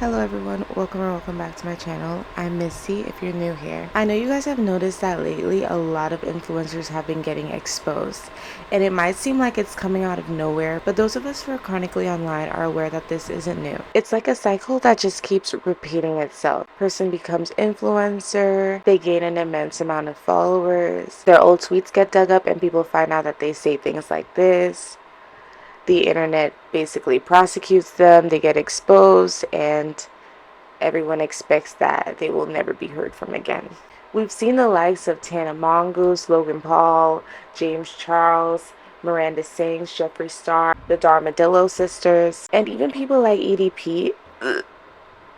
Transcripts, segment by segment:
Hello everyone, welcome back to my channel. I'm Missy if you're new here. I know you guys have noticed that lately a lot of influencers have been getting exposed, and it might seem like it's coming out of nowhere, but those of us who are chronically online are aware that this isn't new. It's like a cycle that just keeps repeating itself. Person becomes influencer, they gain an immense amount of followers, their old tweets get dug up and people find out that they say things like this. The internet basically prosecutes them, they get exposed, and everyone expects that they will never be heard from again. We've seen the likes of Tana Mongoose, Logan Paul, James Charles, Miranda Sings, Jeffree Star, the Darmadillo sisters, and even people like EDP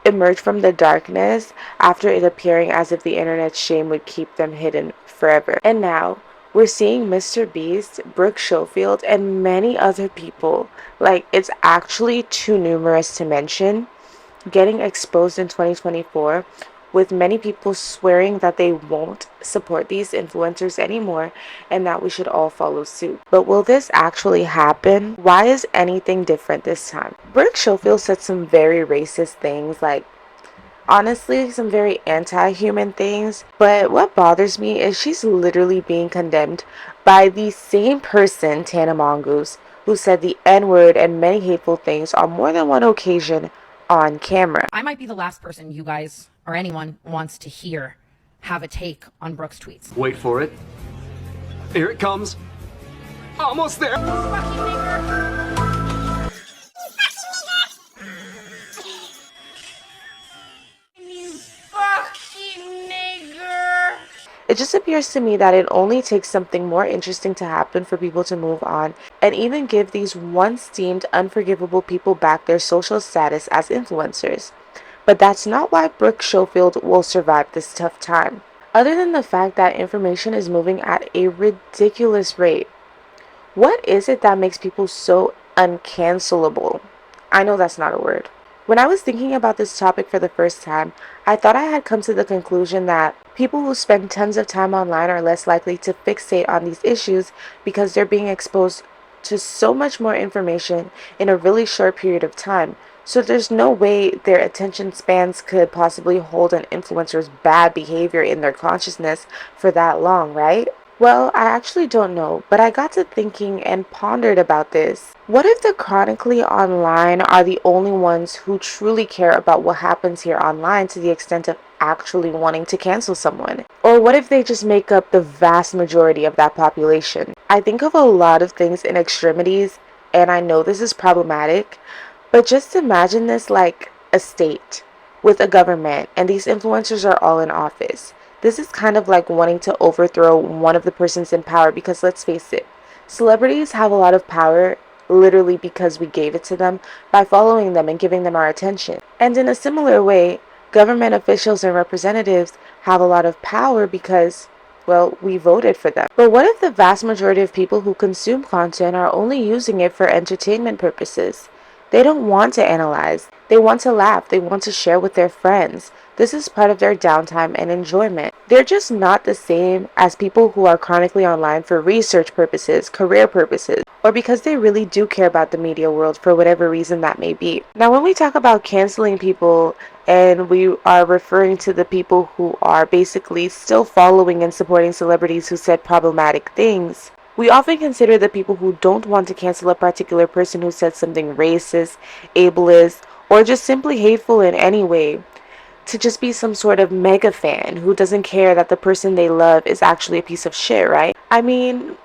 emerge from the darkness after it appearing as if the internet's shame would keep them hidden forever. And now, we're seeing Mr. Beast, Brooke Schofield, and many other people, like it's actually too numerous to mention, getting exposed in 2024, with many people swearing that they won't support these influencers anymore and that we should all follow suit. But will this actually happen? Why is anything different this time? Brooke Schofield said some very racist things, like honestly some very anti-human things, but what bothers me is she's literally being condemned by the same person, Tana Mongoose, who said the N-word and many hateful things on more than one occasion on camera. I might be the last person you guys or anyone wants to hear have a take on Brooke's tweets. Wait for it. Here it comes. Almost there. It just appears to me that it only takes something more interesting to happen for people to move on and even give these once deemed unforgivable people back their social status as influencers. But that's not why Brooke Schofield will survive this tough time. Other than the fact that information is moving at a ridiculous rate, what is it that makes people so uncancelable? I know that's not a word. When I was thinking about this topic for the first time, I thought I had come to the conclusion that people who spend tons of time online are less likely to fixate on these issues because they're being exposed to so much more information in a really short period of time. So there's no way their attention spans could possibly hold an influencer's bad behavior in their consciousness for that long, right? Well, I actually don't know, but I got to thinking and pondered about this. What if the chronically online are the only ones who truly care about what happens here online to the extent of actually wanting to cancel someone? Or what if they just make up the vast majority of that population? I think of a lot of things in extremities, and I know this is problematic, but just imagine this like a state with a government, and these influencers are all in office. This is kind of like wanting to overthrow one of the persons in power because let's face it, celebrities have a lot of power literally because we gave it to them by following them and giving them our attention. And in a similar way, government officials and representatives have a lot of power because, well, we voted for them. But what if the vast majority of people who consume content are only using it for entertainment purposes? They don't want to analyze. They want to laugh. They want to share with their friends. This is part of their downtime and enjoyment. They're just not the same as people who are chronically online for research purposes, career purposes, or because they really do care about the media world for whatever reason that may be. Now, when we talk about canceling people, and we are referring to the people who are basically still following and supporting celebrities who said problematic things, we often consider the people who don't want to cancel a particular person who said something racist, ableist, or just simply hateful in any way to just be some sort of mega fan who doesn't care that the person they love is actually a piece of shit, right? I mean,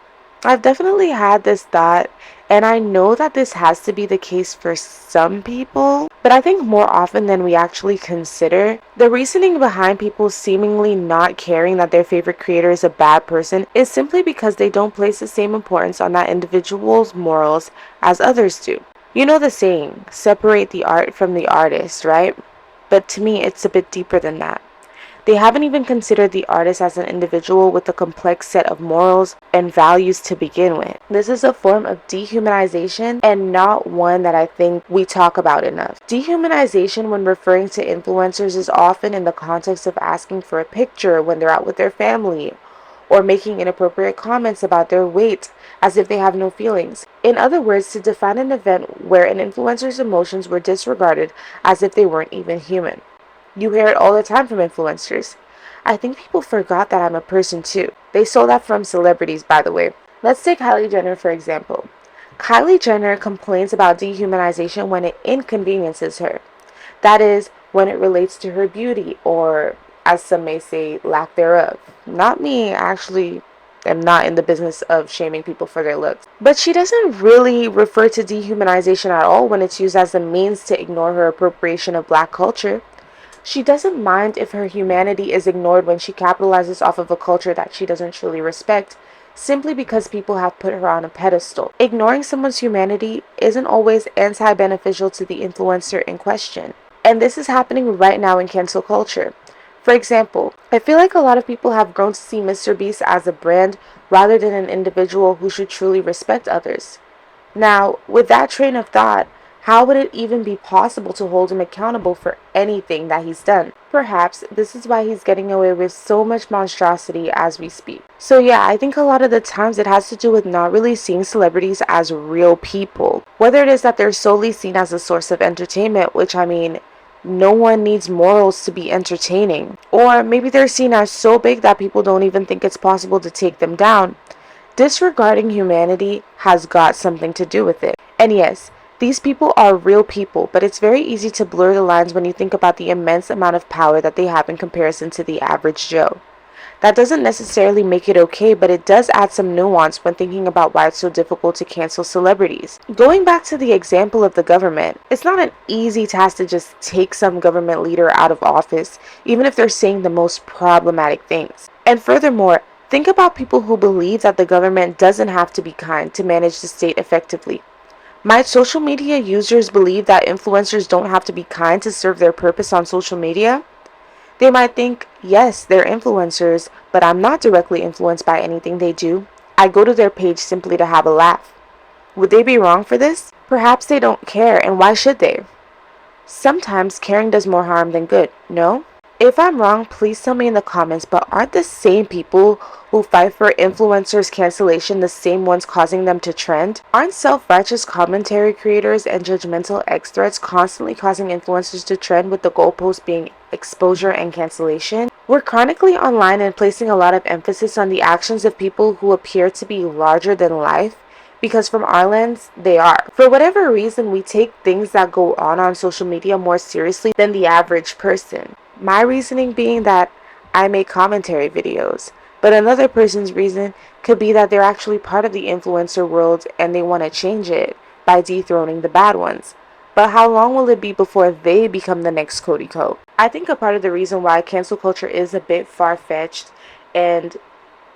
I've definitely had this thought, and I know that this has to be the case for some people, but I think more often than we actually consider, the reasoning behind people seemingly not caring that their favorite creator is a bad person is simply because they don't place the same importance on that individual's morals as others do. You know the saying, separate the art from the artist, right? But to me, it's a bit deeper than that. They haven't even considered the artist as an individual with a complex set of morals and values to begin with. This is a form of dehumanization and not one that I think we talk about enough. Dehumanization when referring to influencers is often in the context of asking for a picture when they're out with their family, or making inappropriate comments about their weight as if they have no feelings. In other words, to define an event where an influencer's emotions were disregarded as if they weren't even human. You hear it all the time from influencers. I think people forgot that I'm a person too. They stole that from celebrities, by the way. Let's take Kylie Jenner for example. Kylie Jenner complains about dehumanization when it inconveniences her. That is, when it relates to her beauty, or as some may say, lack thereof. Not me, actually. I'm not in the business of shaming people for their looks. But she doesn't really refer to dehumanization at all when it's used as a means to ignore her appropriation of black culture. She doesn't mind if her humanity is ignored when she capitalizes off of a culture that she doesn't truly respect, simply because people have put her on a pedestal. Ignoring someone's humanity isn't always anti-beneficial to the influencer in question. And this is happening right now in cancel culture. For example, I feel like a lot of people have grown to see Mr. Beast as a brand rather than an individual who should truly respect others. Now, with that train of thought, how would it even be possible to hold him accountable for anything that he's done? Perhaps this is why he's getting away with so much monstrosity as we speak. So yeah, I think a lot of the times it has to do with not really seeing celebrities as real people. Whether it is that they're solely seen as a source of entertainment, which I mean, no one needs morals to be entertaining. Or maybe they're seen as so big that people don't even think it's possible to take them down. Disregarding humanity has got something to do with it. And yes, these people are real people, but it's very easy to blur the lines when you think about the immense amount of power that they have in comparison to the average Joe. That doesn't necessarily make it okay, but it does add some nuance when thinking about why it's so difficult to cancel celebrities. Going back to the example of the government, it's not an easy task to just take some government leader out of office, even if they're saying the most problematic things. And furthermore, think about people who believe that the government doesn't have to be kind to manage the state effectively. Might social media users believe that influencers don't have to be kind to serve their purpose on social media? They might think, yes, they're influencers, but I'm not directly influenced by anything they do. I go to their page simply to have a laugh. Would they be wrong for this? Perhaps they don't care, and why should they? Sometimes caring does more harm than good, no? If I'm wrong, please tell me in the comments, but aren't the same people who fight for influencers' cancellation the same ones causing them to trend? Aren't self-righteous commentary creators and judgmental X-threads constantly causing influencers to trend, with the goalpost being exposure and cancellation? We're chronically online and placing a lot of emphasis on the actions of people who appear to be larger than life, because from our lens, they are. For whatever reason, we take things that go on social media more seriously than the average person. My reasoning being that I make commentary videos, but another person's reason could be that they're actually part of the influencer world and they want to change it by dethroning the bad ones. But how long will it be before they become the next Cody Co? I think a part of the reason why cancel culture is a bit far-fetched, and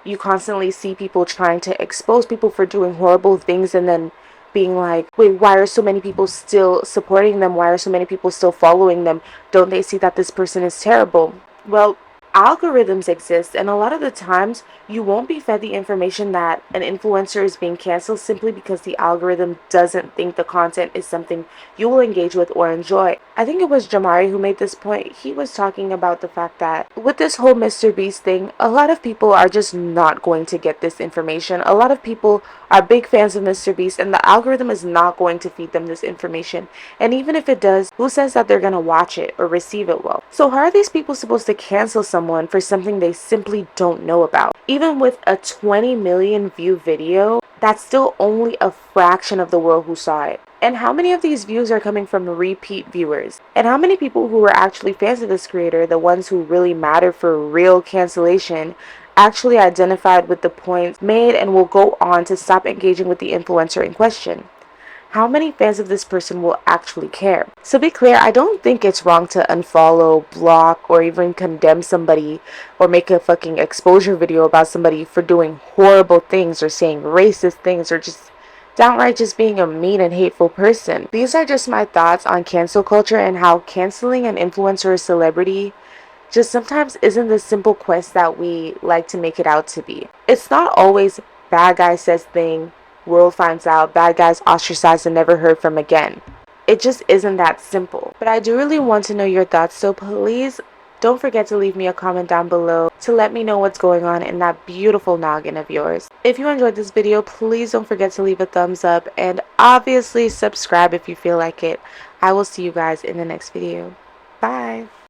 you constantly see people trying to expose people for doing horrible things and then being like, wait, why are so many people still supporting them? Why are so many people still following them? Don't they see that this person is terrible? Well, algorithms exist, and a lot of the times you won't be fed the information that an influencer is being canceled simply because the algorithm doesn't think the content is something you will engage with or enjoy. I think it was Jamari who made this point. He was talking about the fact that with this whole Mr. Beast thing, a lot of people are just not going to get this information. A lot of people are big fans of Mr. Beast, and the algorithm is not going to feed them this information. And even if it does, who says that they're going to watch it or receive it well? So how are these people supposed to cancel someone for something they simply don't know about? Even with a 20 million view video, that's still only a fraction of the world who saw it. And how many of these views are coming from repeat viewers? And how many people who were actually fans of this creator, the ones who really matter for real cancellation, actually identified with the points made and will go on to stop engaging with the influencer in question? How many fans of this person will actually care? So be clear, I don't think it's wrong to unfollow, block, or even condemn somebody or make a fucking exposure video about somebody for doing horrible things or saying racist things or just downright just being a mean and hateful person. These are just my thoughts on cancel culture and how canceling an influencer or celebrity just sometimes isn't the simple quest that we like to make it out to be. It's not always bad guy says thing, world finds out, bad guys ostracized and never heard from again. It just isn't that simple. But I do really want to know your thoughts, so please don't forget to leave me a comment down below to let me know what's going on in that beautiful noggin of yours. If you enjoyed this video, please don't forget to leave a thumbs up and obviously subscribe if you feel like it. I will see you guys in the next video. Bye.